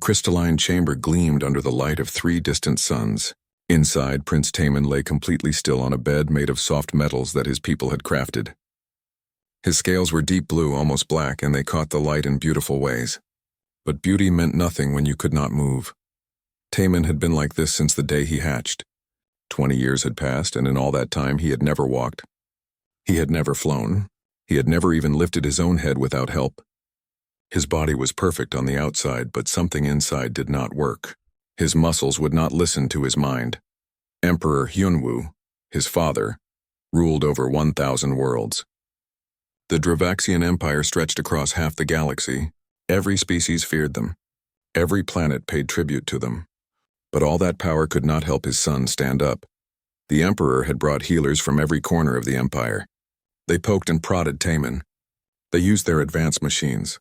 crystalline chamber gleamed under the light of 3 distant suns. Inside, Prince Taman lay completely still on a bed made of soft metals that his people had crafted. His scales were deep blue, almost black, and they caught the light in beautiful ways. But beauty meant nothing when you could not move. Taman had been like this since the day he hatched. 20 years had passed, and in all that time he had never walked. He had never flown. He had never even lifted his own head without help. His body was perfect on the outside, but something inside did not work. His muscles would not listen to his mind. Emperor Hyunwoo, his father, ruled over 1,000 worlds. The Dravaxian Empire stretched across half the galaxy. Every species feared them. Every planet paid tribute to them. But all that power could not help his son stand up. The Emperor had brought healers from every corner of the Empire. They poked and prodded Taman. They used their advanced machines.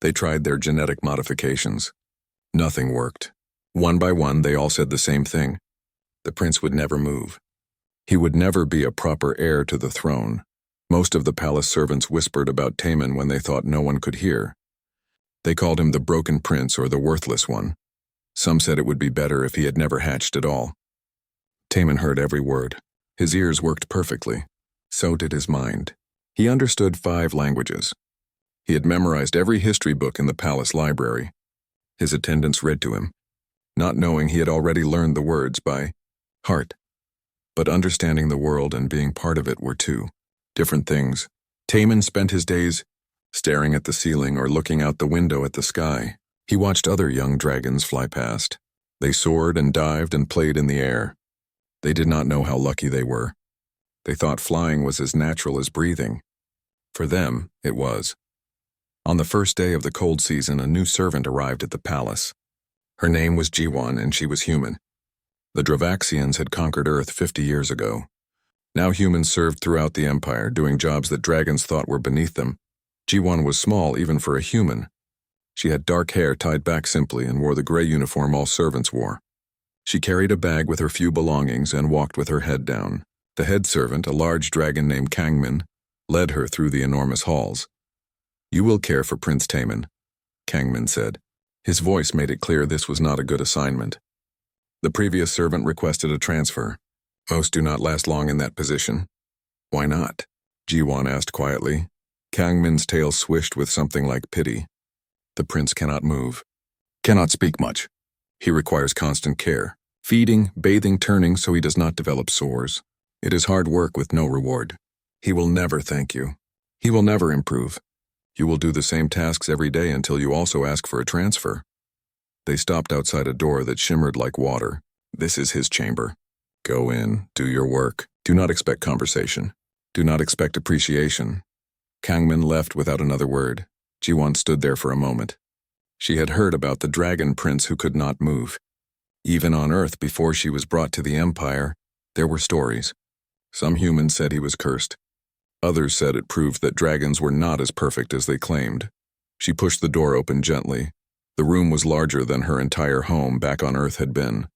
They tried their genetic modifications. Nothing worked. One by one, they all said the same thing. The prince would never move. He would never be a proper heir to the throne. Most of the palace servants whispered about Taman when they thought no one could hear. They called him the broken prince or the worthless one. Some said it would be better if he had never hatched at all. Taman heard every word. His ears worked perfectly. So did his mind. He understood 5 languages. He had memorized every history book in the palace library. His attendants read to him, not knowing he had already learned the words by heart. But understanding the world and being part of it were 2 different things. Taman spent his days staring at the ceiling or looking out the window at the sky. He watched other young dragons fly past. They soared and dived and played in the air. They did not know how lucky they were. They thought flying was as natural as breathing. For them, it was. On the first day of the cold season, a new servant arrived at the palace. Her name was Jiwon, and she was human. The Dravaxians had conquered Earth 50 years ago. Now humans served throughout the Empire, doing jobs that dragons thought were beneath them. Jiwon was small even for a human. She had dark hair tied back simply and wore the gray uniform all servants wore. She carried a bag with her few belongings and walked with her head down. The head servant, a large dragon named Kangmin, led her through the enormous halls. "You will care for Prince Taman," Kangmin said. His voice made it clear this was not a good assignment. The previous servant requested a transfer. Most do not last long in that position. "Why not?" Jiwon asked quietly. Kangmin's tail swished with something like pity. "The prince cannot move, cannot speak much. He requires constant care, feeding, bathing, turning so he does not develop sores. It is hard work with no reward. He will never thank you. He will never improve. You will do the same tasks every day until you also ask for a transfer." They stopped outside a door that shimmered like water. "This is his chamber. Go in, do your work. Do not expect conversation. Do not expect appreciation." Kangmin left without another word. Jiwon stood there for a moment. She had heard about the dragon prince who could not move. Even on Earth, before she was brought to the Empire, there were stories. Some humans said he was cursed. Others said it proved that dragons were not as perfect as they claimed. She pushed the door open gently. The room was larger than her entire home back on Earth had been.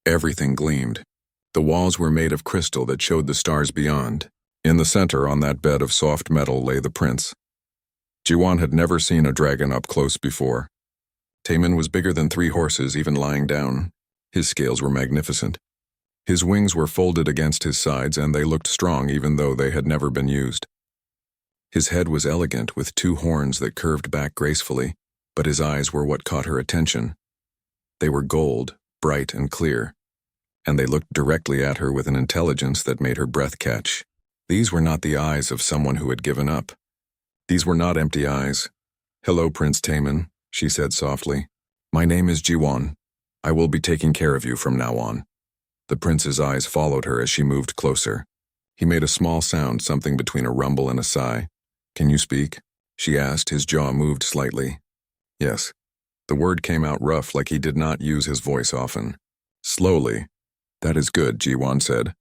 Everything gleamed. The walls were made of crystal that showed the stars beyond. In the center, on that bed of soft metal, lay the prince. Jiwon had never seen a dragon up close before. Taman was bigger than 3 horses, even lying down. His scales were magnificent. His wings were folded against his sides, and they looked strong even though they had never been used. His head was elegant, with 2 horns that curved back gracefully, but his eyes were what caught her attention. They were gold, bright and clear, and they looked directly at her with an intelligence that made her breath catch. These were not the eyes of someone who had given up. These were not empty eyes. "Hello, Prince Taman," she said softly. "My name is Jiwon. I will be taking care of you from now on." The prince's eyes followed her as she moved closer. He made a small sound, something between a rumble and a sigh. "Can you speak?" she asked. His jaw moved slightly. "Yes." The word came out rough, like he did not use his voice often. Slowly. "That is good," Jiwon said.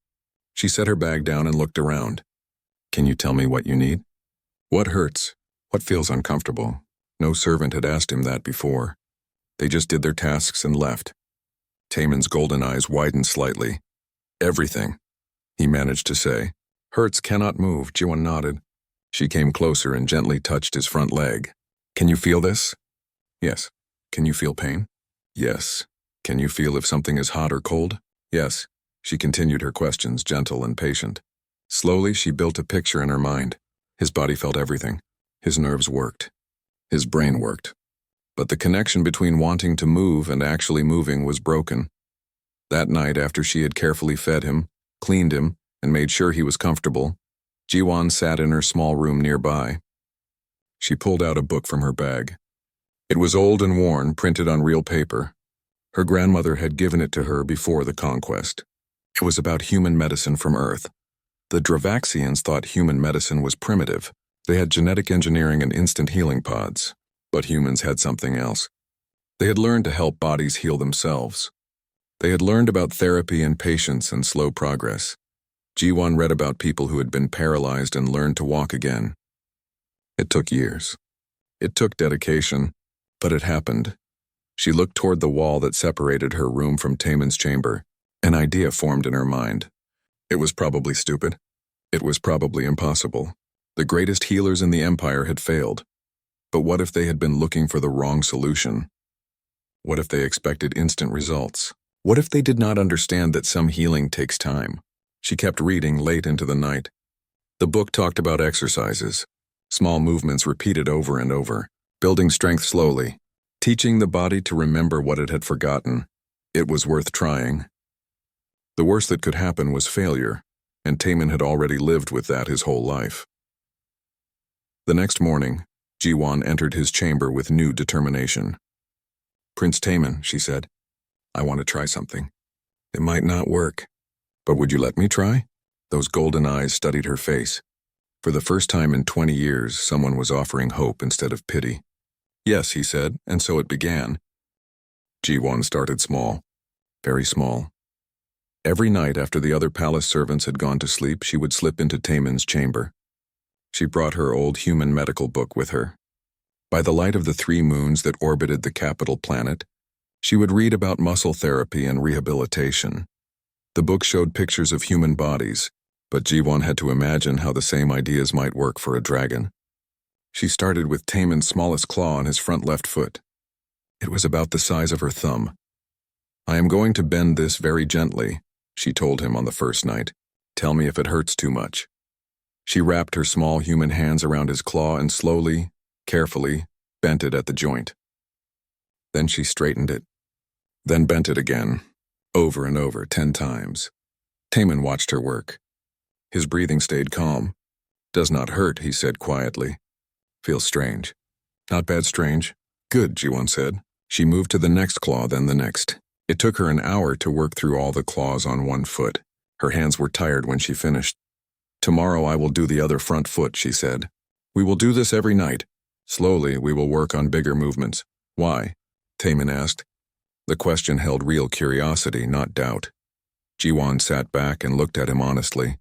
She set her bag down and looked around. "Can you tell me what you need? What hurts? What feels uncomfortable?" No servant had asked him that before. They just did their tasks and left. Taman's golden eyes widened slightly. "Everything," he managed to say. "Hurts cannot move," Jiwon nodded. She came closer and gently touched his front leg. "Can you feel this?" "Yes." Can you feel pain? Yes. Can you feel if something is hot or cold? Yes. She continued her questions, gentle and patient. Slowly, she built a picture in her mind. His body felt everything. His nerves worked. His brain worked. But the connection between wanting to move and actually moving was broken. That night, after she had carefully fed him, cleaned him, and made sure he was comfortable, Jiwon sat in her small room nearby. She pulled out a book from her bag. It was old and worn, printed on real paper. Her grandmother had given it to her before the conquest. It was about human medicine from Earth. The Dravaxians thought human medicine was primitive. They had genetic engineering and instant healing pods. But humans had something else. They had learned to help bodies heal themselves. They had learned about therapy and patience and slow progress. Jiwon read about people who had been paralyzed and learned to walk again. It took years. It took dedication, but it happened. She looked toward the wall that separated her room from Taemin's chamber. An idea formed in her mind. It was probably stupid. It was probably impossible. The greatest healers in the Empire had failed. But what if they had been looking for the wrong solution? What if they expected instant results? What if they did not understand that some healing takes time? She kept reading late into the night. The book talked about exercises, small movements repeated over and over, building strength slowly, teaching the body to remember what it had forgotten. It was worth trying. The worst that could happen was failure, and Taemin had already lived with that his whole life. The next morning, Jiwon entered his chamber with new determination. "Prince Taemin," she said, "I want to try something. It might not work, but would you let me try?" Those golden eyes studied her face. For the first time in 20 years, someone was offering hope instead of pity. "Yes," he said, and so it began. Jiwon started small, very small. Every night after the other palace servants had gone to sleep, she would slip into Taemin's chamber. She brought her old human medical book with her. By the light of the 3 moons that orbited the capital planet, she would read about muscle therapy and rehabilitation. The book showed pictures of human bodies, but Jiwon had to imagine how the same ideas might work for a dragon. She started with Taemin's smallest claw on his front left foot. It was about the size of her thumb. "I am going to bend this very gently," she told him on the first night. "Tell me if it hurts too much." She wrapped her small human hands around his claw and slowly, carefully, bent it at the joint. Then she straightened it, then bent it again, over and over 10 times. Taemin watched her work. His breathing stayed calm. "Does not hurt," he said quietly. "Feels strange." "Not bad strange." "Good," Jiwon said. She moved to the next claw, then the next. It took her an hour to work through all the claws on one foot. Her hands were tired when she finished. "Tomorrow I will do the other front foot," she said. "We will do this every night. Slowly, we will work on bigger movements." "Why?" Taemin asked. The question held real curiosity, not doubt. Jiwon sat back and looked at him honestly.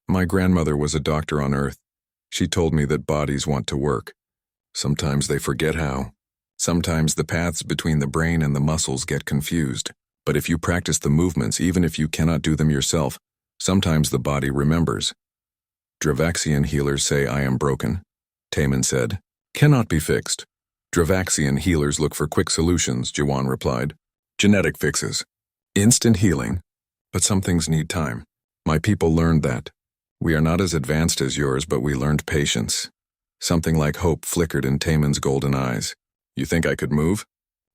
"My grandmother was a doctor on Earth. She told me that bodies want to work. Sometimes they forget how. Sometimes the paths between the brain and the muscles get confused. But if you practice the movements, even if you cannot do them yourself, sometimes the body remembers." "Dravaxian healers say I am broken," Taemin said. "Cannot be fixed." "Dravaxian healers look for quick solutions," Jiwon replied. "Genetic fixes. Instant healing. But some things need time. My people learned that. We are not as advanced as yours, but we learned patience." Something like hope flickered in Taemin's golden eyes. "You think I could move?"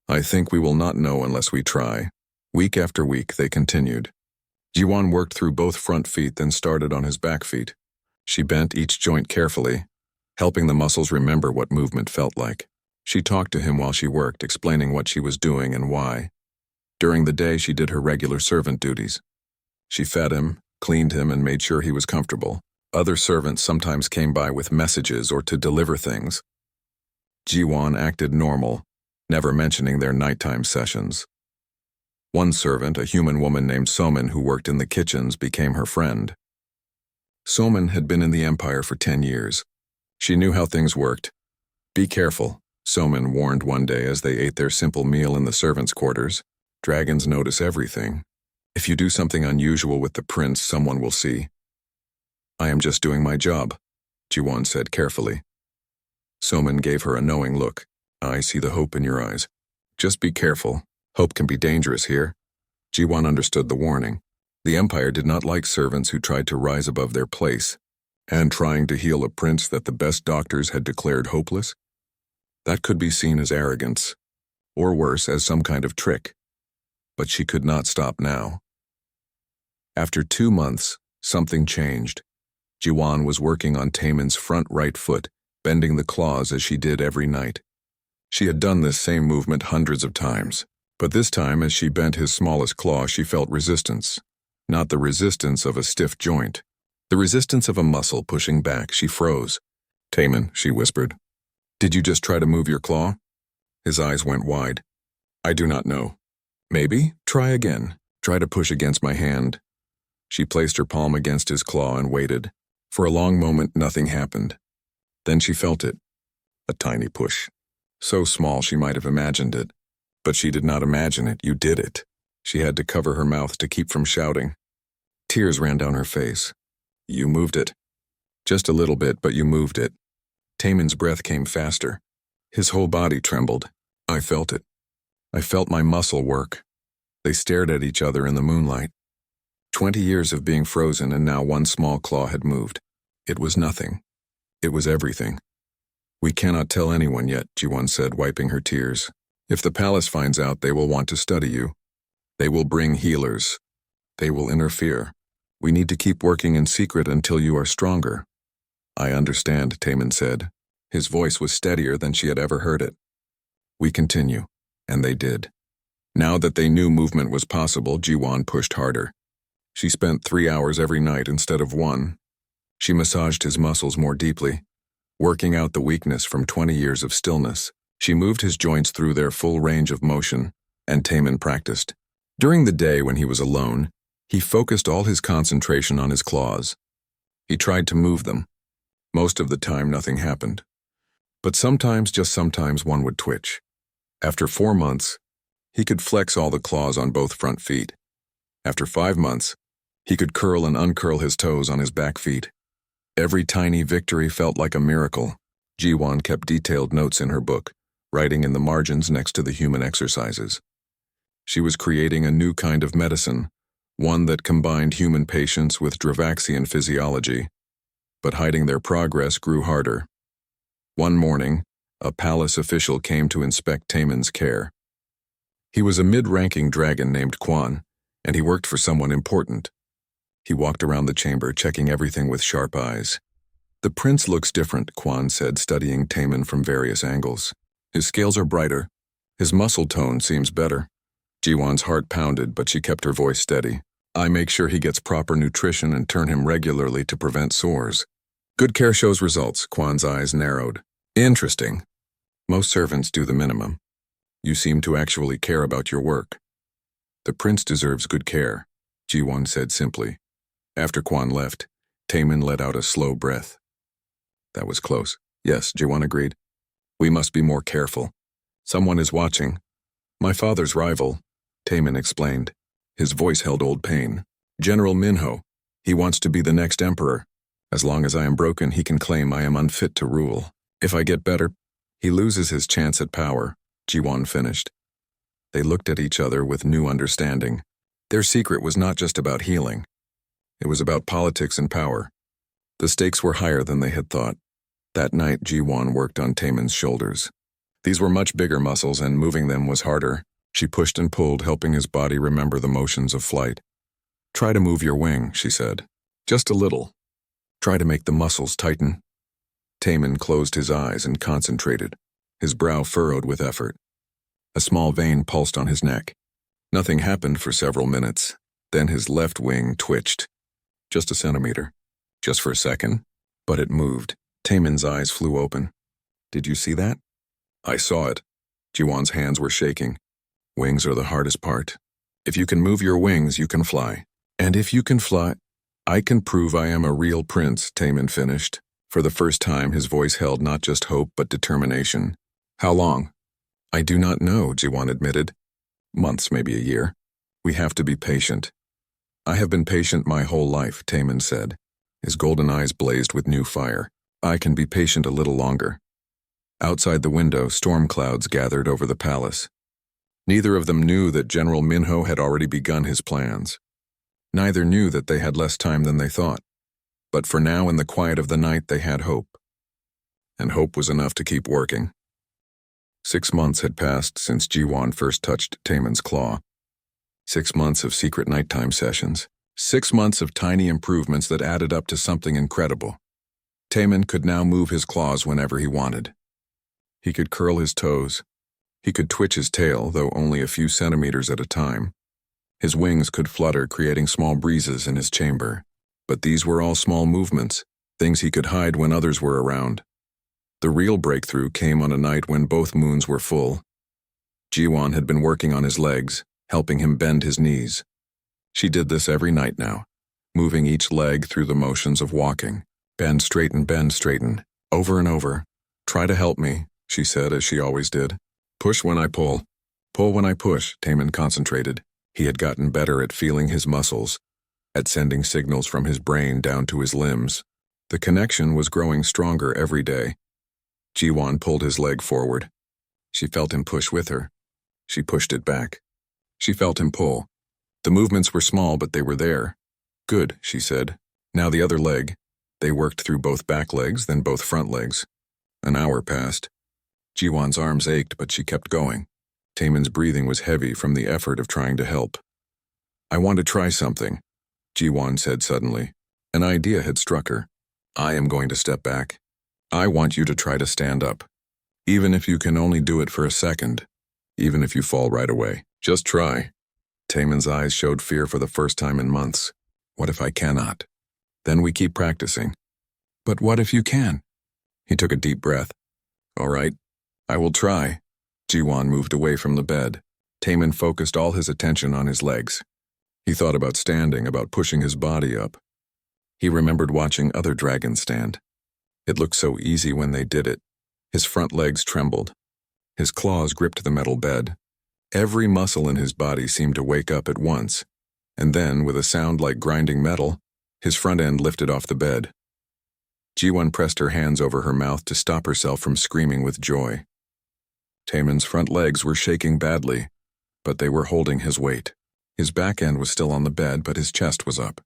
"I think we will not know unless we try." Week after week, they continued. Jiwon worked through both front feet, then started on his back feet. She bent each joint carefully, helping the muscles remember what movement felt like. She talked to him while she worked, explaining what she was doing and why. During the day, she did her regular servant duties. She fed him, cleaned him, and made sure he was comfortable. Other servants sometimes came by with messages or to deliver things. Jiwon acted normal, never mentioning their nighttime sessions. One servant, a human woman named Somin who worked in the kitchens, became her friend. Somin had been in the Empire for 10 years. She knew how things worked. "Be careful," Somin warned one day as they ate their simple meal in the servants' quarters. "Dragons notice everything. If you do something unusual with the prince, someone will see." "I am just doing my job," Jiwon said carefully. Somin gave her a knowing look. "I see the hope in your eyes." Just be careful. Hope can be dangerous here. Ji-won understood the warning. The Empire did not like servants who tried to rise above their place, and trying to heal a prince that the best doctors had declared hopeless? That could be seen as arrogance, or worse, as some kind of trick. But she could not stop now. After 2 months, something changed. Ji-won was working on Taemin's front right foot, bending the claws as she did every night. She had done this same movement hundreds of times, but this time as she bent his smallest claw she felt resistance. Not the resistance of a stiff joint. The resistance of a muscle pushing back. She froze. "Taemin," she whispered. "Did you just try to move your claw?" His eyes went wide. "I do not know." "Maybe. Try again. Try to push against my hand." She placed her palm against his claw and waited. For a long moment nothing happened. Then she felt it. A tiny push. So small she might have imagined it. But she did not imagine it. You did it. She had to cover her mouth to keep from shouting. Tears ran down her face. "You moved it." "Just a little bit, but you moved it." Taemin's breath came faster. His whole body trembled. I felt it. I felt my muscle work. They stared at each other in the moonlight. 20 years of being frozen, and now one small claw had moved. It was nothing. It was everything. "We cannot tell anyone yet," Ji-won said, wiping her tears. "If the palace finds out, they will want to study you. They will bring healers. They will interfere. We need to keep working in secret until you are stronger." "I understand," Taemin said. His voice was steadier than she had ever heard it. "We continue." And they did. Now that they knew movement was possible, Ji-won pushed harder. She spent 3 hours every night instead of 1. She massaged his muscles more deeply, working out the weakness from 20 years of stillness. She moved his joints through their full range of motion, and Taemin practiced. During the day when he was alone, he focused all his concentration on his claws. He tried to move them. Most of the time nothing happened. But sometimes, just sometimes, one would twitch. After 4 months, he could flex all the claws on both front feet. After 5 months, he could curl and uncurl his toes on his back feet. Every tiny victory felt like a miracle. Ji-won kept detailed notes in her book, writing in the margins next to the human exercises. She was creating a new kind of medicine, one that combined human patience with Dravaxian physiology. But hiding their progress grew harder. One morning, a palace official came to inspect Taemin's care. He was a mid-ranking dragon named Kwan, and he worked for someone important. He walked around the chamber, checking everything with sharp eyes. "The prince looks different," Kwan said, studying Taemin from various angles. "His scales are brighter. His muscle tone seems better." Ji-won's heart pounded, but she kept her voice steady. "I make sure he gets proper nutrition and turn him regularly to prevent sores." "Good care shows results," Kwan's eyes narrowed. "Interesting. Most servants do the minimum. You seem to actually care about your work." "The prince deserves good care," Ji-won said simply. After Kwan left, Taemin let out a slow breath. "That was close." "Yes," Ji-won agreed. "We must be more careful. Someone is watching." "My father's rival," Taemin explained. His voice held old pain. "General Minho. He wants to be the next emperor. As long as I am broken, he can claim I am unfit to rule. If I get better, he loses his chance at power," Ji-won finished. They looked at each other with new understanding. Their secret was not just about healing. It was about politics and power. The stakes were higher than they had thought. That night, Ji-won worked on Taemin's shoulders. These were much bigger muscles, and moving them was harder. She pushed and pulled, helping his body remember the motions of flight. "Try to move your wing," she said. "Just a little. Try to make the muscles tighten." Taemin closed his eyes and concentrated, his brow furrowed with effort. A small vein pulsed on his neck. Nothing happened for several minutes. Then his left wing twitched. Just a centimeter. Just for a second. But it moved. Taemin's eyes flew open. "Did you see that?" "I saw it." Ji-won's hands were shaking. "Wings are the hardest part. If you can move your wings, you can fly. And if you can fly, I can prove I am a real prince," Taemin finished. For the first time, his voice held not just hope, but determination. "How long?" "I do not know," Ji-won admitted. "Months, maybe a year. We have to be patient." "I have been patient my whole life," Taemin said. His golden eyes blazed with new fire. "I can be patient a little longer." Outside the window, storm clouds gathered over the palace. Neither of them knew that General Minho had already begun his plans. Neither knew that they had less time than they thought. But for now, in the quiet of the night, they had hope. And hope was enough to keep working. 6 months had passed since Jiwan first touched Taemin's claw. 6 months of secret nighttime sessions. 6 months of tiny improvements that added up to something incredible. Taemin could now move his claws whenever he wanted. He could curl his toes. He could twitch his tail, though only a few centimeters at a time. His wings could flutter, creating small breezes in his chamber. But these were all small movements, things he could hide when others were around. The real breakthrough came on a night when both moons were full. Jiwan had been working on his legs, helping him bend his knees. She did this every night now, moving each leg through the motions of walking. Bend, straighten, over and over. Try to help me, she said as she always did. Push when I pull. Pull when I push, Taemin concentrated. He had gotten better at feeling his muscles, at sending signals from his brain down to his limbs. The connection was growing stronger every day. Jiwan pulled his leg forward. She felt him push with her. She pushed it back. She felt him pull. The movements were small, but they were there. Good, she said. Now the other leg. They worked through both back legs, then both front legs. An hour passed. Jiwan's arms ached, but she kept going. Taemin's breathing was heavy from the effort of trying to help. I want to try something, Jiwan said suddenly. An idea had struck her. I am going to step back. I want you to try to stand up. Even if you can only do it for a second. Even if you fall right away. Just try. Taemin's eyes showed fear for the first time in months. What if I cannot? Then we keep practicing. But what if you can? He took a deep breath. All right, I will try. Jiwan moved away from the bed. Taemin focused all his attention on his legs. He thought about standing, about pushing his body up. He remembered watching other dragons stand. It looked so easy when they did it. His front legs trembled. His claws gripped the metal bed. Every muscle in his body seemed to wake up at once. And then, with a sound like grinding metal, his front end lifted off the bed. Jiwan pressed her hands over her mouth to stop herself from screaming with joy. Taemin's front legs were shaking badly, but they were holding his weight. His back end was still on the bed, but his chest was up.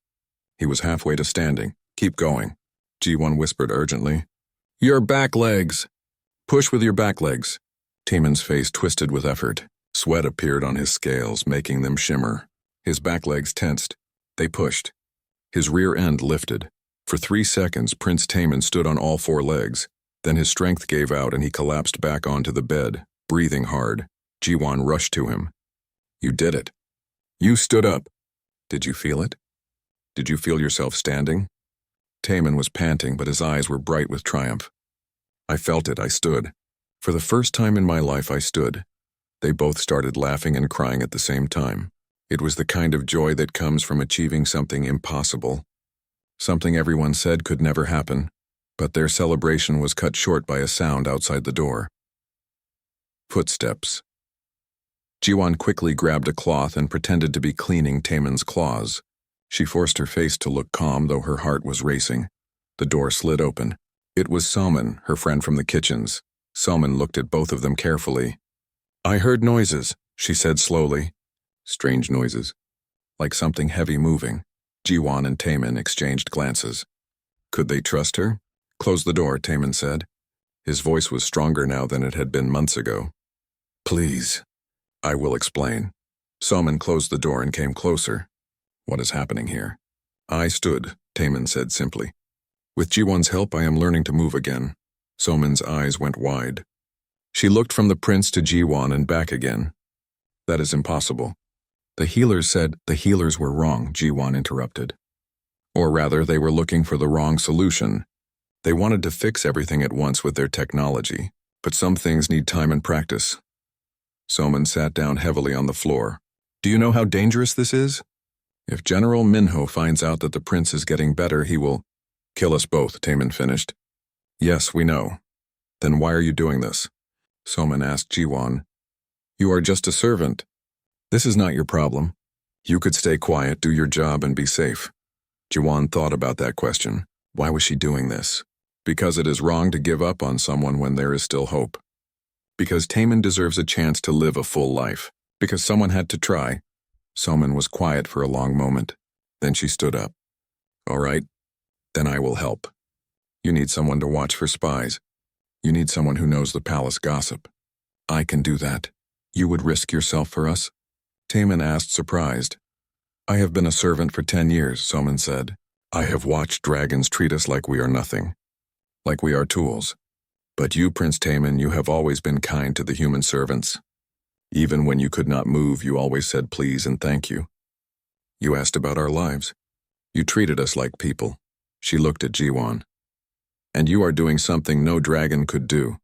He was halfway to standing. Keep going, Jiwan whispered urgently. Your back legs! Push with your back legs. Taemin's face twisted with effort. Sweat appeared on his scales, making them shimmer. His back legs tensed. They pushed. His rear end lifted. For 3 seconds, Prince Taemin stood on all 4 legs. Then his strength gave out and he collapsed back onto the bed, breathing hard. Jiwan rushed to him. You did it. You stood up. Did you feel it? Did you feel yourself standing? Taemin was panting, but his eyes were bright with triumph. I felt it. I stood. For the first time in my life, I stood. They both started laughing and crying at the same time. It was the kind of joy that comes from achieving something impossible. Something everyone said could never happen, but their celebration was cut short by a sound outside the door. Footsteps. Jiwan quickly grabbed a cloth and pretended to be cleaning Taemin's claws. She forced her face to look calm, though her heart was racing. The door slid open. It was Salman, her friend from the kitchens. Salman looked at both of them carefully. I heard noises, she said slowly. Strange noises. Like something heavy moving. Jiwan and Taemin exchanged glances. Could they trust her? Close the door, Taemin said. His voice was stronger now than it had been months ago. Please. I will explain. Salman closed the door and came closer. What is happening here? I stood, Taemin said simply. With Jiwan's help, I am learning to move again. Salman's eyes went wide. She looked from the prince to Jiwan and back again. That is impossible. The healers said the healers were wrong, Jiwan interrupted. Or rather, they were looking for the wrong solution. They wanted to fix everything at once with their technology, but some things need time and practice. Salman sat down heavily on the floor. Do you know how dangerous this is? If General Minho finds out that the prince is getting better, he will kill us both, Taemin finished. Yes, we know. Then why are you doing this? Salman asked Jiwan. You are just a servant. This is not your problem. You could stay quiet, do your job, and be safe. Jiwan thought about that question. Why was she doing this? Because it is wrong to give up on someone when there is still hope. Because Taemin deserves a chance to live a full life. Because someone had to try. Soman was quiet for a long moment. Then she stood up. All right, then I will help. You need someone to watch for spies. You need someone who knows the palace gossip. I can do that. You would risk yourself for us? Taman asked, surprised. I have been a servant for 10 years, Soman said. I have watched dragons treat us like we are nothing. Like we are tools. But you, Prince Taman, you have always been kind to the human servants. Even when you could not move, you always said please and thank you. You asked about our lives. You treated us like people. She looked at Jiwan. And you are doing something no dragon could do.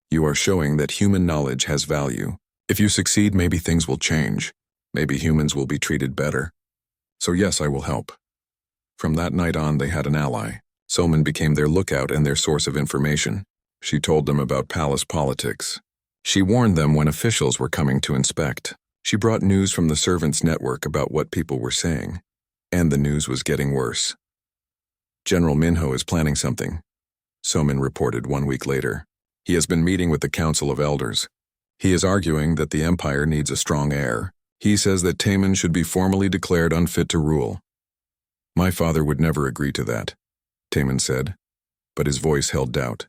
You are showing that human knowledge has value. If you succeed, maybe things will change. Maybe humans will be treated better. So yes, I will help. From that night on, they had an ally. Soman became their lookout and their source of information. She told them about palace politics. She warned them when officials were coming to inspect. She brought news from the servants' network about what people were saying. And the news was getting worse. General Minho is planning something, Soman reported 1 week later. He has been meeting with the Council of Elders. He is arguing that the Empire needs a strong heir. He says that Taman should be formally declared unfit to rule. My father would never agree to that, Taman said, but his voice held doubt.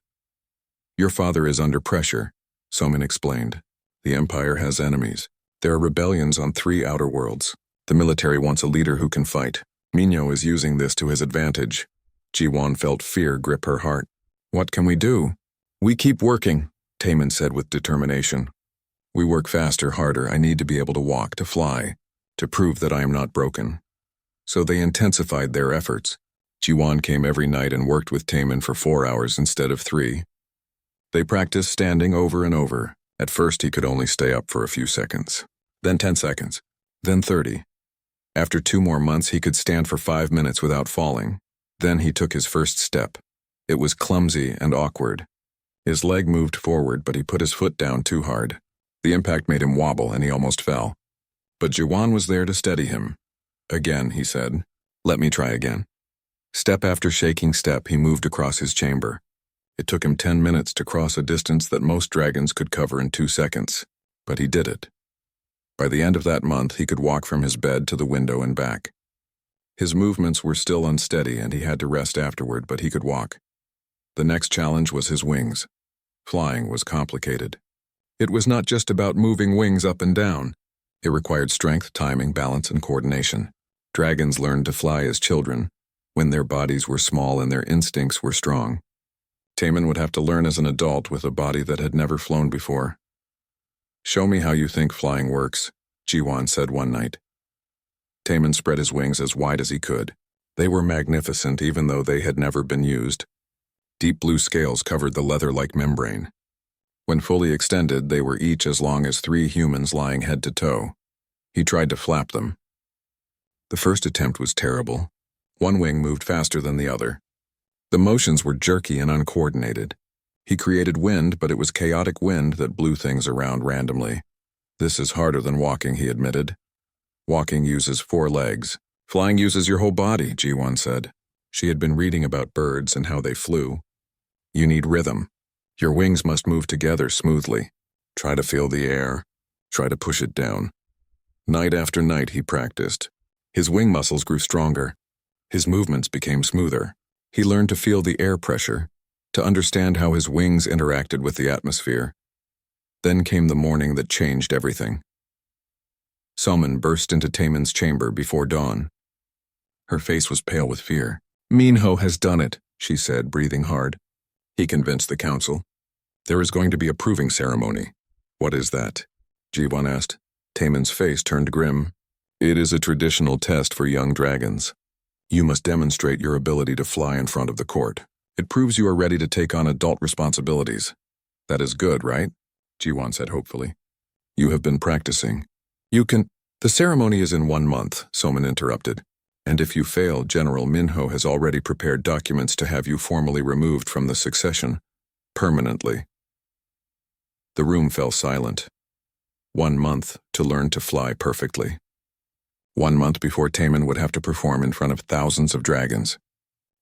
Your father is under pressure, Soman explained. The Empire has enemies. There are rebellions on 3 outer worlds. The military wants a leader who can fight. Minho is using this to his advantage. Jiwan felt fear grip her heart. What can we do? We keep working, Taman said with determination. We work faster, harder. I need to be able to walk, to fly, to prove that I am not broken. So they intensified their efforts. Jiwan came every night and worked with Taman for 4 hours instead of 3. They practiced standing over and over. At first he could only stay up for a few seconds, then 10 seconds, then 30. After 2 more months he could stand for 5 minutes without falling. Then he took his first step. It was clumsy and awkward. His leg moved forward, but he put his foot down too hard. The impact made him wobble and he almost fell. But Jiwan was there to steady him. Again, he said, let me try again. Step after shaking step, he moved across his chamber. It took him 10 minutes to cross a distance that most dragons could cover in 2 seconds, but he did it. By the end of that month, he could walk from his bed to the window and back. His movements were still unsteady and he had to rest afterward, but he could walk. The next challenge was his wings. Flying was complicated. It was not just about moving wings up and down. It required strength, timing, balance, and coordination. Dragons learned to fly as children, when their bodies were small and their instincts were strong. Taman would have to learn as an adult with a body that had never flown before. Show me how you think flying works, Jiwan said one night. Taman spread his wings as wide as he could. They were magnificent even though they had never been used. Deep blue scales covered the leather-like membrane. When fully extended, they were each as long as 3 humans lying head to toe. He tried to flap them. The first attempt was terrible. One wing moved faster than the other. The motions were jerky and uncoordinated. He created wind, but it was chaotic wind that blew things around randomly. This is harder than walking, he admitted. Walking uses 4 legs. Flying uses your whole body, Jiwan said. She had been reading about birds and how they flew. You need rhythm. Your wings must move together smoothly. Try to feel the air. Try to push it down. Night after night he practiced. His wing muscles grew stronger. His movements became smoother. He learned to feel the air pressure, to understand how his wings interacted with the atmosphere. Then came the morning that changed everything. Soman burst into Taman's chamber before dawn. Her face was pale with fear. Minho has done it, she said, breathing hard. He convinced the council. There is going to be a proving ceremony. What is that? Jiwan asked. Taman's face turned grim. It is a traditional test for young dragons. You must demonstrate your ability to fly in front of the court. It proves you are ready to take on adult responsibilities. That is good, right? Jiwan said hopefully. You have been practicing. You can... The ceremony is in 1 month, Soman interrupted. And if you fail, General Minho has already prepared documents to have you formally removed from the succession. Permanently. The room fell silent. 1 month to learn to fly perfectly. 1 month before Taman would have to perform in front of thousands of dragons.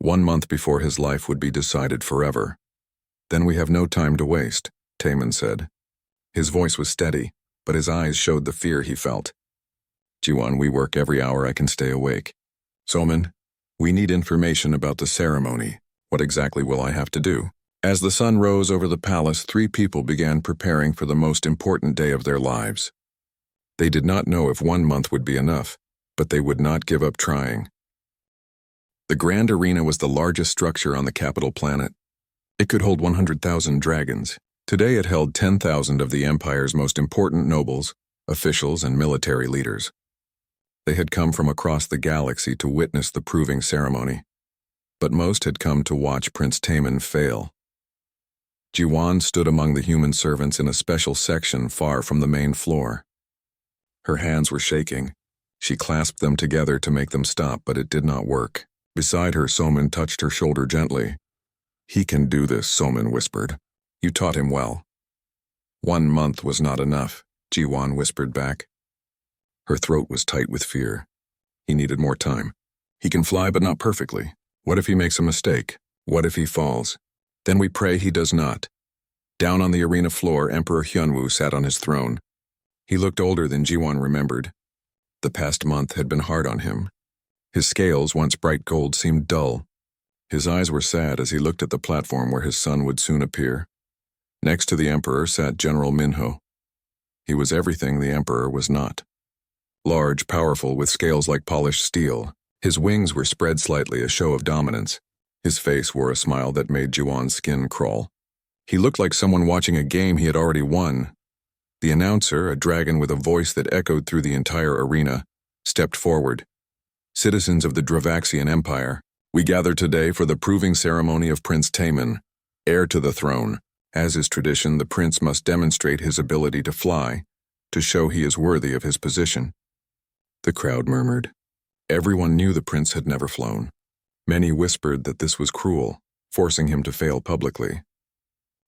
1 month before his life would be decided forever. Then we have no time to waste, Taman said. His voice was steady, but his eyes showed the fear he felt. Jiwan, we work every hour I can stay awake. Soman, we need information about the ceremony. What exactly will I have to do? As the sun rose over the palace, 3 people began preparing for the most important day of their lives. They did not know if 1 month would be enough, but they would not give up trying. The Grand Arena was the largest structure on the capital planet. It could hold 100,000 dragons. Today it held 10,000 of the Empire's most important nobles, officials, and military leaders. They had come from across the galaxy to witness the proving ceremony, but most had come to watch Prince Taemin fail. Jiwan stood among the human servants in a special section far from the main floor. Her hands were shaking. She clasped them together to make them stop, but it did not work. Beside her, Soman touched her shoulder gently. He can do this, Soman whispered. You taught him well. 1 month was not enough, Jiwan whispered back. Her throat was tight with fear. He needed more time. He can fly, but not perfectly. What if he makes a mistake? What if he falls? Then we pray he does not. Down on the arena floor, Emperor Hyunwoo sat on his throne. He looked older than Jiwan remembered. The past month had been hard on him. His scales, once bright gold, seemed dull. His eyes were sad as he looked at the platform where his son would soon appear. Next to the Emperor sat General Minho. He was everything the Emperor was not. Large, powerful, with scales like polished steel, his wings were spread slightly, a show of dominance. His face wore a smile that made Jiwan's skin crawl. He looked like someone watching a game he had already won. The announcer, a dragon with a voice that echoed through the entire arena, stepped forward. Citizens of the Dravaxian Empire, we gather today for the proving ceremony of Prince Taemin, heir to the throne. As is tradition, the prince must demonstrate his ability to fly, to show he is worthy of his position. The crowd murmured. Everyone knew the prince had never flown. Many whispered that this was cruel, forcing him to fail publicly.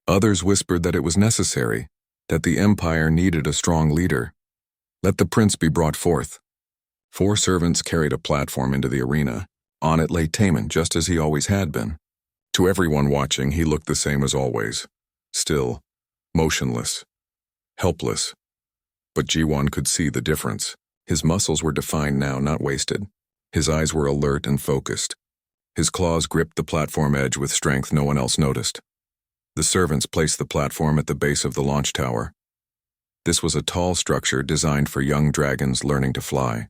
Others whispered that it was necessary, that the empire needed a strong leader. Let the prince be brought forth. 4 servants carried a platform into the arena. On it lay Taemin, just as he always had been. To everyone watching, he looked the same as always. Still, motionless, helpless. But Jiwan could see the difference. His muscles were defined now, not wasted. His eyes were alert and focused. His claws gripped the platform edge with strength no one else noticed. The servants placed the platform at the base of the launch tower. This was a tall structure designed for young dragons learning to fly.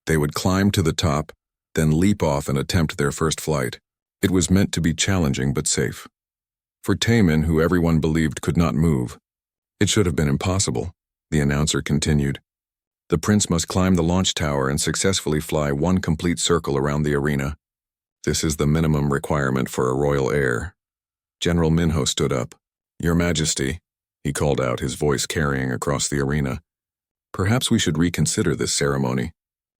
They would climb to the top, then leap off and attempt their first flight. It was meant to be challenging but safe. For Taemin, who everyone believed could not move, it should have been impossible, the announcer continued. The prince must climb the launch tower and successfully fly 1 complete circle around the arena. This is the minimum requirement for a royal heir. General Minho stood up. Your Majesty, he called out, his voice carrying across the arena. Perhaps we should reconsider this ceremony.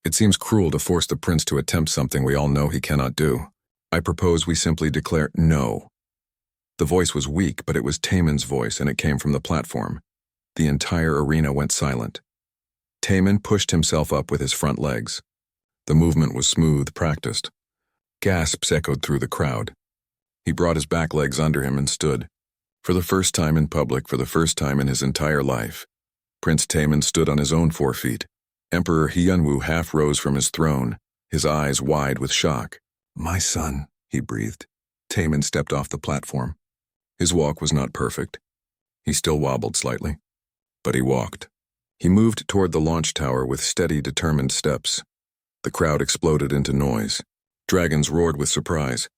It seems cruel to force the prince to attempt something we all know he cannot do. I propose we simply declare no. The voice was weak, but it was Taemin's voice, and it came from the platform. The entire arena went silent. Taemin pushed himself up with his front legs. The movement was smooth, practiced. Gasps echoed through the crowd. He brought his back legs under him and stood. For the first time in public, for the first time in his entire life, Prince Taemin stood on his own 4 feet. Emperor Hyunwoo half rose from his throne, his eyes wide with shock. My son, he breathed. Taemin stepped off the platform. His walk was not perfect. He still wobbled slightly. But he walked. He moved toward the launch tower with steady, determined steps. The crowd exploded into noise. Dragons roared with surprise.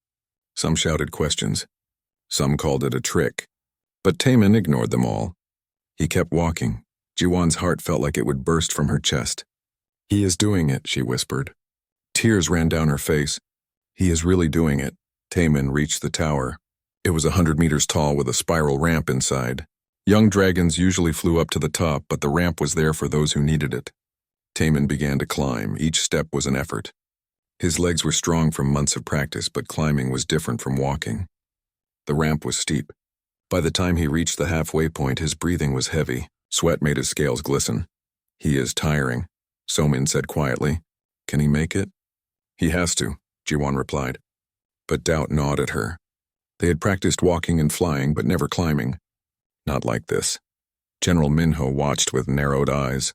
Some shouted questions. Some called it a trick. But Taemin ignored them all. He kept walking. Jiwan's heart felt like it would burst from her chest. He is doing it, she whispered. Tears ran down her face. He is really doing it. Taemin reached the tower. It was 100 meters tall with a spiral ramp inside. Young dragons usually flew up to the top, but the ramp was there for those who needed it. Taemin began to climb. Each step was an effort. His legs were strong from months of practice, but climbing was different from walking. The ramp was steep. By the time he reached the halfway point, his breathing was heavy. Sweat made his scales glisten. He is tiring, Somin said quietly. Can he make it? He has to, Jiwan replied. But doubt gnawed at her. They had practiced walking and flying, but never climbing. Not like this. General Minho watched with narrowed eyes.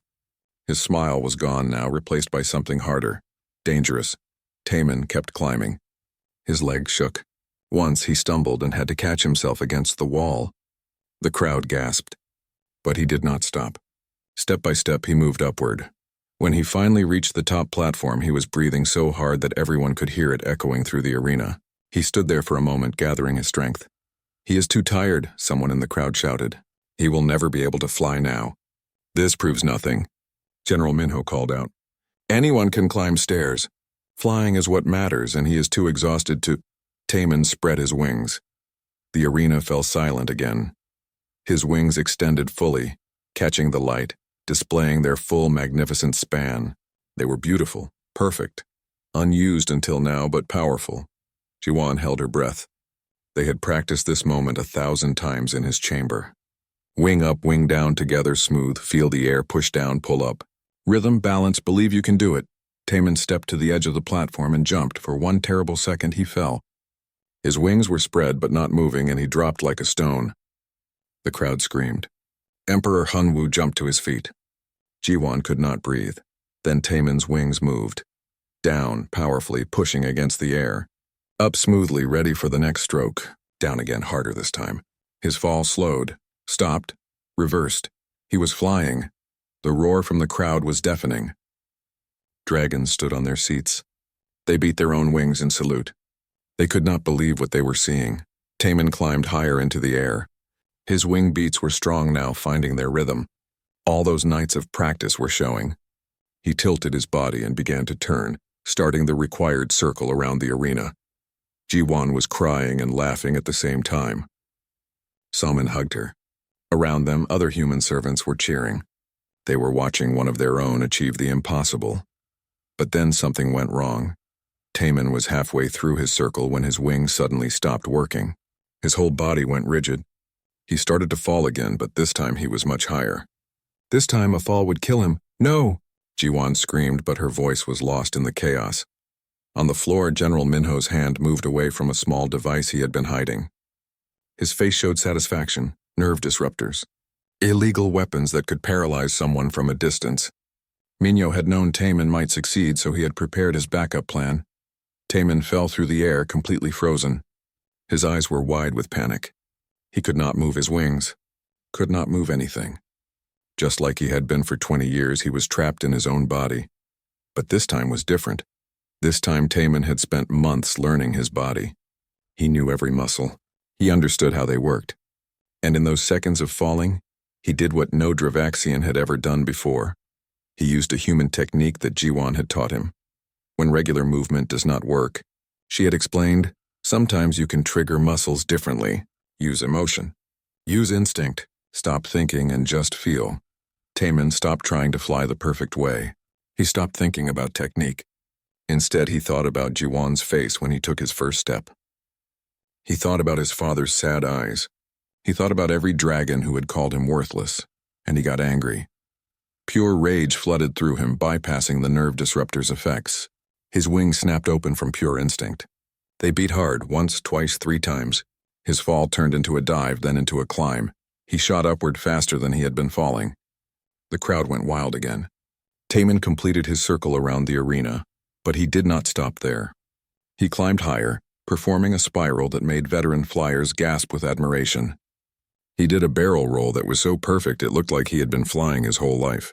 His smile was gone now, replaced by something harder, dangerous. Taemin kept climbing. His legs shook. Once he stumbled and had to catch himself against the wall. The crowd gasped. But he did not stop. Step by step he moved upward. When he finally reached the top platform, he was breathing so hard that everyone could hear it echoing through the arena. He stood there for a moment, gathering his strength. "He is too tired," someone in the crowd shouted. "He will never be able to fly now." "This proves nothing," General Minho called out. "Anyone can climb stairs. Flying is what matters, and he is too exhausted to—" Taemin spread his wings. The arena fell silent again. His wings extended fully, catching the light, displaying their full magnificent span. They were beautiful, perfect, unused until now, but powerful. Jiwan held her breath. They had practiced this moment 1,000 times in his chamber. Wing up, wing down together, smooth, feel the air, push down, pull up. Rhythm, balance, believe you can do it. Taemin stepped to the edge of the platform and jumped. For one terrible second he fell. His wings were spread but not moving, and he dropped like a stone. The crowd screamed. Emperor Hunwoo jumped to his feet. Jiwan could not breathe. Then Taemin's wings moved. Down, powerfully, pushing against the air. Up smoothly, ready for the next stroke. Down again, harder this time. His fall slowed, stopped, reversed. He was flying. The roar from the crowd was deafening. Dragons stood on their seats. They beat their own wings in salute. They could not believe what they were seeing. Taemin climbed higher into the air. His wing beats were strong now, finding their rhythm. All those nights of practice were showing. He tilted his body and began to turn, starting the required circle around the arena. Jiwan was crying and laughing at the same time. Salmon hugged her. Around them, other human servants were cheering. They were watching one of their own achieve the impossible. But then something went wrong. Taemin was halfway through his circle when his wings suddenly stopped working. His whole body went rigid. He started to fall again, but this time he was much higher. This time a fall would kill him. "No!" Jiwan screamed, but her voice was lost in the chaos. On the floor, General Minho's hand moved away from a small device he had been hiding. His face showed satisfaction. Nerve disruptors. Illegal weapons that could paralyze someone from a distance. Minho had known Taemin might succeed, so he had prepared his backup plan. Taemin fell through the air, completely frozen. His eyes were wide with panic. He could not move his wings. Could not move anything. Just like he had been for 20 years, he was trapped in his own body. But this time was different. This time Taemin had spent months learning his body. He knew every muscle. He understood how they worked. And in those seconds of falling, he did what no Dravaxian had ever done before. He used a human technique that Jiwan had taught him. When regular movement does not work, she had explained, sometimes you can trigger muscles differently. Use emotion. Use instinct. Stop thinking and just feel. Taemin stopped trying to fly the perfect way. He stopped thinking about technique. Instead, he thought about Jiwan's face when he took his first step. He thought about his father's sad eyes. He thought about every dragon who had called him worthless, and he got angry. Pure rage flooded through him, bypassing the nerve disruptor's effects. His wings snapped open from pure instinct. They beat hard, once, twice, 3 times. His fall turned into a dive, then into a climb. He shot upward faster than he had been falling. The crowd went wild again. Taemin completed his circle around the arena, but he did not stop there. He climbed higher, performing a spiral that made veteran flyers gasp with admiration. He did a barrel roll that was so perfect it looked like he had been flying his whole life.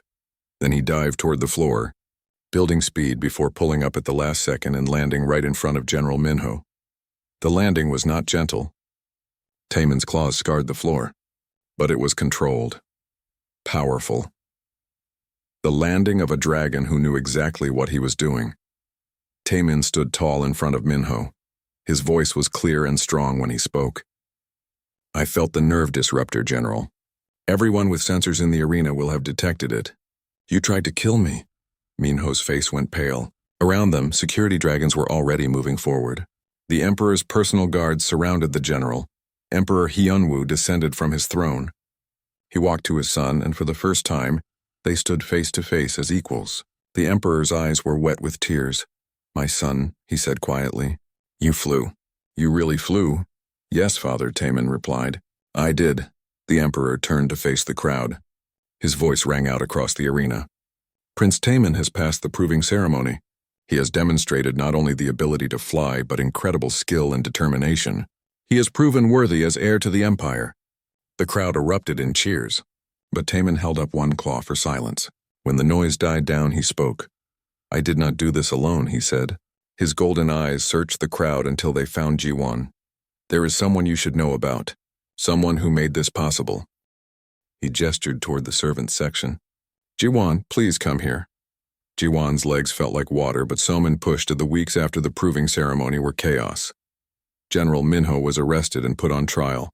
Then he dived toward the floor, building speed before pulling up at the last second and landing right in front of General Minho. The landing was not gentle. Taemin's claws scarred the floor, but it was controlled. Powerful. The landing of a dragon who knew exactly what he was doing. Taemin stood tall in front of Minho. His voice was clear and strong when he spoke. "I felt the nerve disruptor, General. Everyone with sensors in the arena will have detected it. You tried to kill me." Minho's face went pale. Around them, security dragons were already moving forward. The Emperor's personal guards surrounded the general. Emperor Hyunwoo descended from his throne. He walked to his son, and for the first time, they stood face to face as equals. The Emperor's eyes were wet with tears. "My son," he said quietly, "you flew. You really flew?" "Yes, Father," Taemin replied. "I did." The Emperor turned to face the crowd. His voice rang out across the arena. Prince Taemin has passed the proving ceremony. He has demonstrated not only the ability to fly, but incredible skill and determination. He is proven worthy as heir to the empire. The crowd erupted in cheers, but Taemin held up one claw for silence. When the noise died down, he spoke. "I did not do this alone," he said. His golden eyes searched the crowd until they found Ji-won. "There is someone you should know about. Someone who made this possible." He gestured toward the servants section. "Ji-won, please come here." Ji-won's legs felt like water, but Somin pushed, and the weeks after the proving ceremony were chaos. General Minho was arrested and put on trial.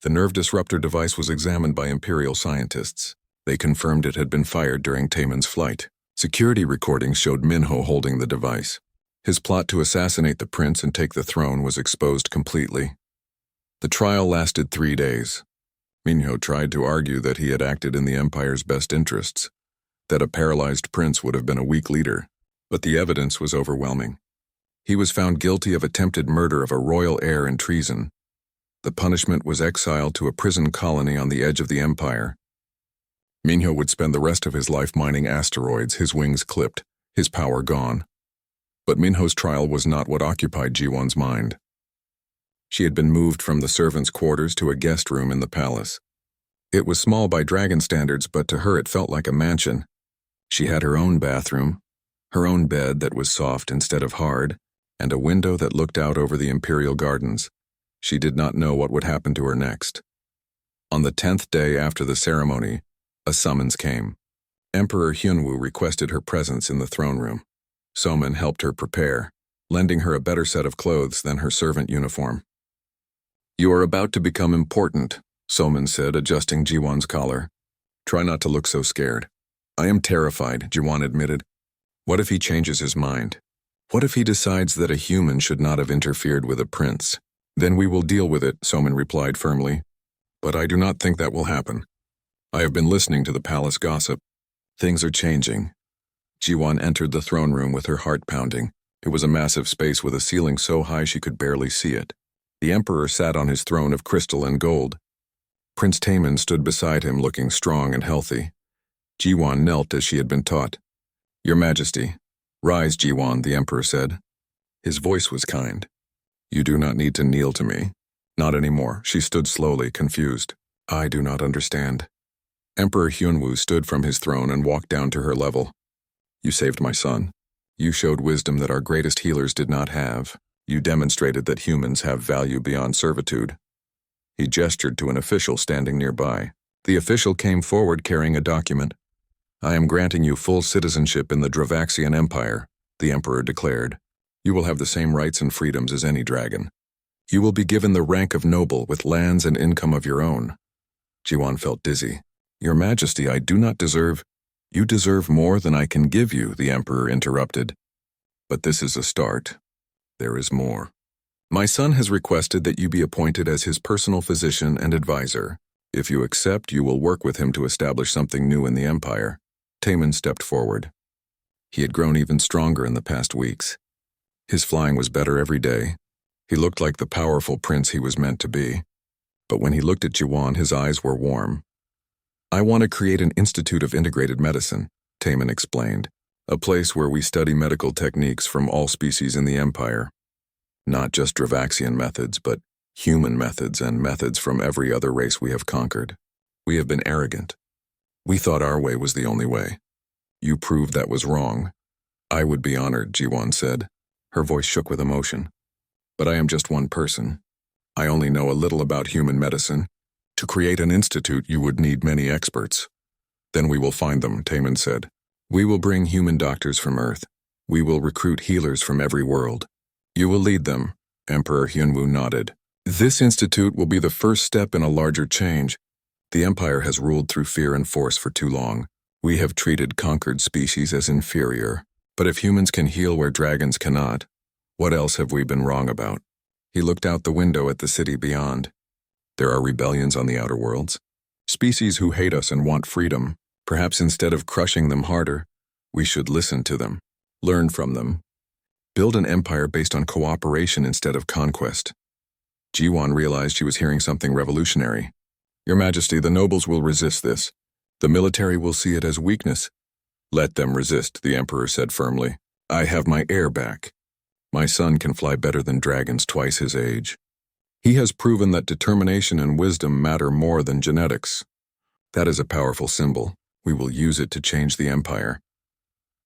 The nerve disruptor device was examined by Imperial scientists. They confirmed it had been fired during Taemin's flight. Security recordings showed Minho holding the device. His plot to assassinate the prince and take the throne was exposed completely. The trial lasted 3 days. Minho tried to argue that he had acted in the Empire's best interests, that a paralyzed prince would have been a weak leader, but the evidence was overwhelming. He was found guilty of attempted murder of a royal heir and treason. The punishment was exile to a prison colony on the edge of the Empire. Minho would spend the rest of his life mining asteroids, his wings clipped, his power gone. But Minho's trial was not what occupied Ji-won's mind. She had been moved from the servants' quarters to a guest room in the palace. It was small by dragon standards, but to her it felt like a mansion. She had her own bathroom, her own bed that was soft instead of hard, and a window that looked out over the Imperial Gardens. She did not know what would happen to her next. On the 10th day after the ceremony, a summons came. Emperor Hyunwoo requested her presence in the throne room. Somin helped her prepare, lending her a better set of clothes than her servant uniform. "You are about to become important," Somin said, adjusting Ji-won's collar. "Try not to look so scared." "I am terrified," Ji-won admitted. "What if he changes his mind? What if he decides that a human should not have interfered with a prince? Then we will deal with it," Somin replied firmly. "But I do not think that will happen. I have been listening to the palace gossip. Things are changing." Ji-won entered the throne room with her heart pounding. It was a massive space with a ceiling so high she could barely see it. The emperor sat on his throne of crystal and gold. Prince Taemin stood beside him, looking strong and healthy. Ji-won knelt as she had been taught. "Your Majesty." "Rise, Ji-won," the emperor said. His voice was kind. "You do not need to kneel to me." "Not anymore." She stood slowly, confused. "I do not understand." Emperor Hyunwoo stood from his throne and walked down to her level. "You saved my son. You showed wisdom that our greatest healers did not have. You demonstrated that humans have value beyond servitude." He gestured to an official standing nearby. The official came forward carrying a document. "I am granting you full citizenship in the Dravaxian Empire," the emperor declared. "You will have the same rights and freedoms as any dragon. You will be given the rank of noble with lands and income of your own." Ji-won felt dizzy. "Your Majesty, I do not deserve—" "You deserve more than I can give you," the emperor interrupted. "But this is a start. There is more. My son has requested that you be appointed as his personal physician and advisor. If you accept, you will work with him to establish something new in the empire." Taemin stepped forward. He had grown even stronger in the past weeks. His flying was better every day. He looked like the powerful prince he was meant to be. But when he looked at Ji-won, his eyes were warm. "I want to create an institute of integrated medicine," Taemin explained. "A place where we study medical techniques from all species in the empire. Not just Dravaxian methods, but human methods and methods from every other race we have conquered. We have been arrogant. We thought our way was the only way. You proved that was wrong." "I would be honored," Ji-won said. Her voice shook with emotion. "But I am just one person. I only know a little about human medicine. To create an institute, you would need many experts." "Then we will find them," Taemin said. "We will bring human doctors from Earth. We will recruit healers from every world. You will lead them." Emperor Hyunwoo nodded. "This institute will be the first step in a larger change. The Empire has ruled through fear and force for too long. We have treated conquered species as inferior. But if humans can heal where dragons cannot, what else have we been wrong about?" He looked out the window at the city beyond. "There are rebellions on the outer worlds. Species who hate us and want freedom. Perhaps instead of crushing them harder, we should listen to them, learn from them. Build an empire based on cooperation instead of conquest." Ji-won realized she was hearing something revolutionary. "Your Majesty, the nobles will resist this. The military will see it as weakness. Let them resist, the Emperor said firmly. I have my heir back. My son can fly better than dragons twice his age. He has proven that determination and wisdom matter more than genetics. That is a powerful symbol. We will use it to change the empire.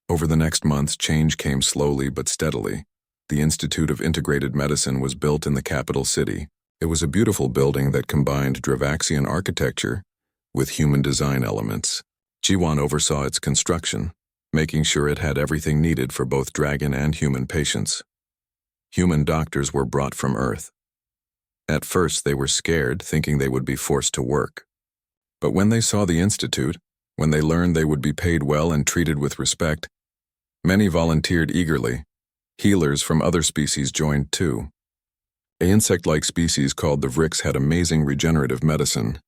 Over the next months, change came slowly but steadily. The Institute of Integrated Medicine was built in the capital city. It was a beautiful building that combined Dravaxian architecture with human design elements. Jiwan oversaw its construction, making sure it had everything needed for both dragon and human patients. Human doctors were brought from Earth. At first, they were scared, thinking they would be forced to work. But when they saw the institute, when they learned they would be paid well and treated with respect, many volunteered eagerly. Healers from other species joined too. An insect-like species called the Vrix had amazing regenerative medicine.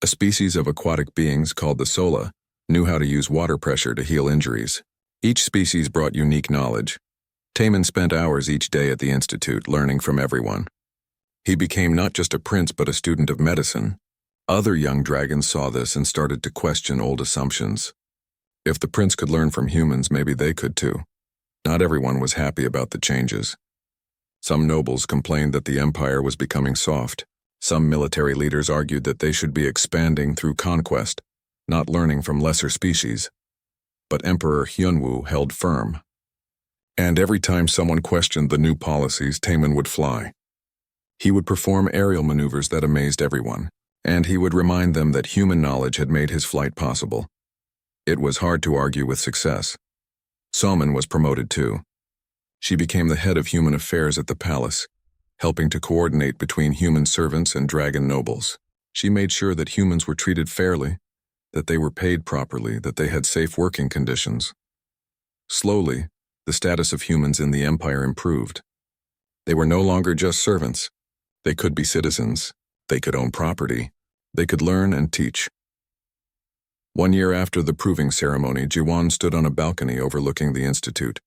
A species of aquatic beings called the Sola knew how to use water pressure to heal injuries. Each species brought unique knowledge. Taman spent hours each day at the institute learning from everyone. He became not just a prince but a student of medicine. Other young dragons saw this and started to question old assumptions. If the prince could learn from humans, maybe they could too. Not everyone was happy about the changes. Some nobles complained that the empire was becoming soft. Some military leaders argued that they should be expanding through conquest, not learning from lesser species. But Emperor Hyunwoo held firm. And every time someone questioned the new policies, Taman would fly. He would perform aerial maneuvers that amazed everyone, and he would remind them that human knowledge had made his flight possible. It was hard to argue with success. Soman was promoted too. She became the head of human affairs at the palace, helping to coordinate between human servants and dragon nobles. She made sure that humans were treated fairly, that they were paid properly, that they had safe working conditions. Slowly, the status of humans in the empire improved. They were no longer just servants. They could be citizens. They could own property. They could learn and teach. 1 year after the proving ceremony, Jiwan stood on a balcony overlooking the institute.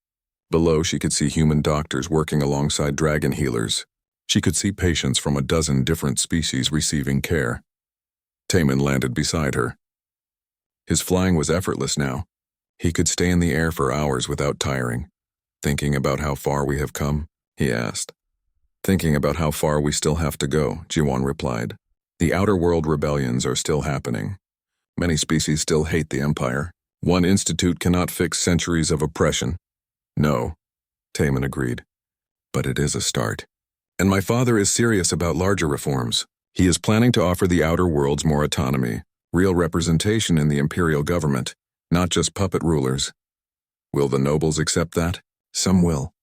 Below, she could see human doctors working alongside dragon healers. She could see patients from a dozen different species receiving care. Taman landed beside her. His flying was effortless now. He could stay in the air for hours without tiring. Thinking about how far we have come, he asked. Thinking about how far we still have to go, Jiwan replied. The outer world rebellions are still happening. Many species still hate the empire. One institute cannot fix centuries of oppression. No, Taman agreed. But it is a start. And my father is serious about larger reforms. He is planning to offer the outer worlds more autonomy, real representation in the imperial government, not just puppet rulers. Will the nobles accept that? Some will.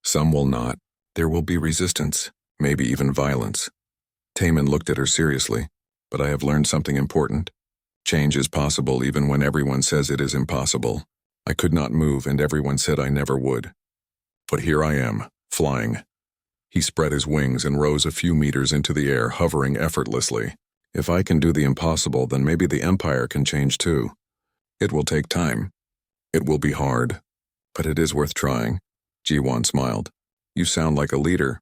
Some will not. There will be resistance, maybe even violence. Taman looked at her seriously. But I have learned something important. Change is possible even when everyone says it is impossible. I could not move and everyone said I never would. But here I am, flying. He spread his wings and rose a few meters into the air, hovering effortlessly. If I can do the impossible, then maybe the empire can change too. It will take time. It will be hard. But it is worth trying. Jiwan smiled. You sound like a leader.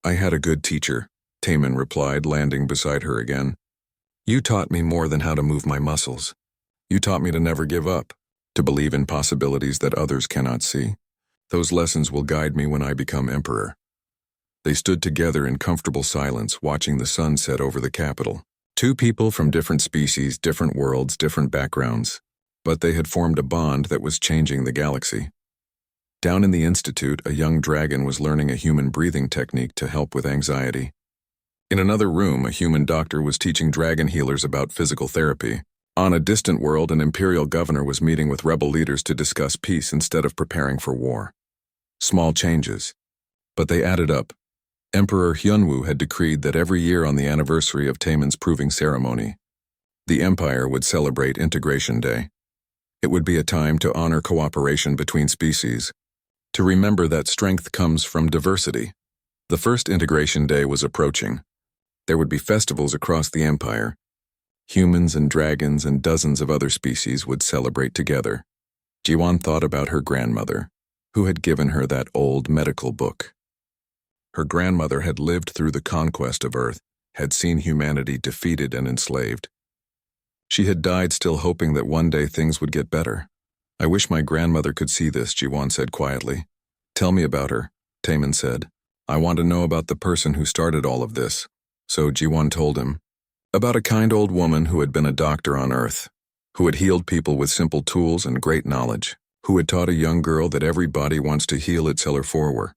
I had a good teacher, Taman replied, landing beside her again. You taught me more than how to move my muscles. You taught me to never give up, to believe in possibilities that others cannot see. Those lessons will guide me when I become emperor. They stood together in comfortable silence, watching the sun set over the capital. Two people from different species, different worlds, different backgrounds. But they had formed a bond that was changing the galaxy. Down in the institute, a young dragon was learning a human breathing technique to help with anxiety. In another room, a human doctor was teaching dragon healers about physical therapy. On a distant world, an imperial governor was meeting with rebel leaders to discuss peace instead of preparing for war. Small changes, but they added up. Emperor Hyunwoo had decreed that every year on the anniversary of Taman's proving ceremony, the empire would celebrate Integration Day. It would be a time to honor cooperation between species, to remember that strength comes from diversity. The first Integration Day was approaching. There would be festivals across the empire. Humans and dragons and dozens of other species would celebrate together. Jiwan thought about her grandmother, who had given her that old medical book. Her grandmother had lived through the conquest of Earth, had seen humanity defeated and enslaved. She had died still hoping that one day things would get better. I wish my grandmother could see this, Jiwon said quietly. Tell me about her, Taemin said. I want to know about the person who started all of this. So Jiwon told him. About a kind old woman who had been a doctor on Earth, who had healed people with simple tools and great knowledge, who had taught a young girl that every body wants to heal its healer forward.